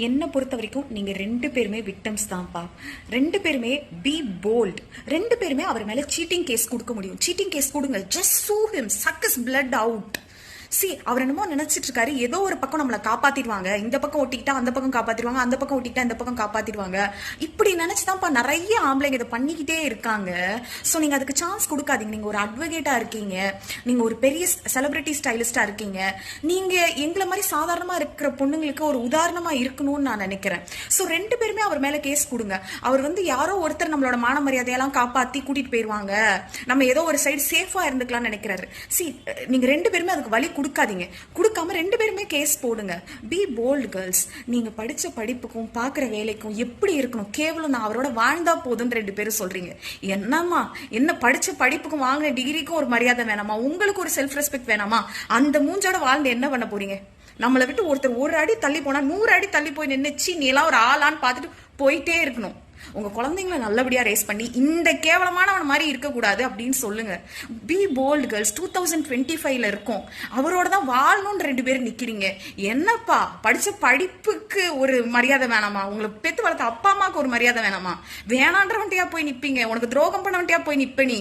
என்னை பொறுத்த வரைக்கும் நீங்க ரெண்டு பேருமே விக்டம்ஸ் தான்ப்பா. ரெண்டு பேருமே பி போல்ட். ரெண்டு பேருமே அவர் மேல சீட்டிங் கேஸ் கொடுக்க முடியும். சீட்டிங் கேஸ் கொடுங்க. Just sue him, suck his blood out. அவர் என்னமோ நினைச்சிட்டு இருக்காரு, ஏதோ ஒரு பக்கம் நம்மளை காப்பாத்திடுவாங்க, இந்த பக்கம் ஒட்டிக்கிட்டா அந்த பக்கம் காப்பாத்திடுவாங்க, அந்த பக்கம் ஒட்டிக்கிட்டா இந்த பக்கம் காப்பாத்திடுவாங்க. இப்படி நினைச்சுதான்ப்பா நிறைய ஆம்பளைங்க இதை பண்ணிக்கிட்டே இருக்காங்க. ஸோ நீங்க அதுக்கு சான்ஸ் கொடுக்காதீங்க. நீங்க ஒரு அட்வொகேட்டா இருக்கீங்க, நீங்க ஒரு பெரிய செலிபிரிட்டி ஸ்டைலிஸ்டா இருக்கீங்க, நீங்க எங்களை மாதிரி சாதாரணமா இருக்கிற பொண்ணுங்களுக்கு ஒரு உதாரணமா இருக்கணும்னு நான் நினைக்கிறேன். ஸோ ரெண்டு பேருமே அவர் மேல கேஸ் கொடுங்க. அவர் யாரோ ஒருத்தர் நம்மளோட மான மரியாதையெல்லாம் காப்பாத்தி கூட்டிட்டு போயிருவாங்க, நம்ம ஏதோ ஒரு சைடு சேஃபா இருந்துக்கலாம்னு நினைக்கிறாரு. நீங்க ரெண்டு பேருமே அதுக்கு வழி கொடுக்காதீங்க. கொடுக்காம ரெண்டு பேருமே கேஸ் போடுங்க. B bolt girls. நீங்க படிச்ச படிப்புக்கும் பாக்குற வேலைக்கும் எப்படி இருக்கணும், கேவலம் நான் அவரோட வாழ்ந்தா போதுன்னு ரெண்டு பேரும் சொல்றீங்க. என்னம்மா, என்ன படிச்ச படிப்புக்கும் வாங்கின டிகிரிக்கும் ஒரு மரியாதை வேணாமா? உங்களுக்கு ஒரு செல்ஃப் ரெஸ்பெக்ட் வேணாமா? அந்த மூஞ்சோட வாழ்ந்து என்ன பண்ண போறீங்க? நம்மளை விட்டு ஒருத்தர் ஒரு அடி தள்ளி போனா 100 அடி தள்ளி போய் நின்னுச்சு நீ எல்லாம் ஒரு ஆளான்னு பார்த்துட்டு போயிட்டே இருக்கணும். உங்க குழந்தைங்களை நல்லபடியா ரேஸ் பண்ணி இந்த கேவலமானவன் மாதிரி இருக்கக்கூடாது அப்படின்னு சொல்லுங்க. B bolt girls. 2025 இருக்கும். அவரோட தான் வாழணும்னு ரெண்டு பேரும் நிக்கிறீங்க. என்னப்பா, படிச்ச படிப்புக்கு ஒரு மரியாதை வேணாமா? உங்களை பெத்து வளர்த்த அப்பா அம்மாவுக்கு ஒரு மரியாதை வேணாமா? வேணான்றவன்ட்டியா போய் நிப்பீங்க? உனக்கு துரோகம் பண்ணவன்ட்டியா போய் நிப்ப நீ?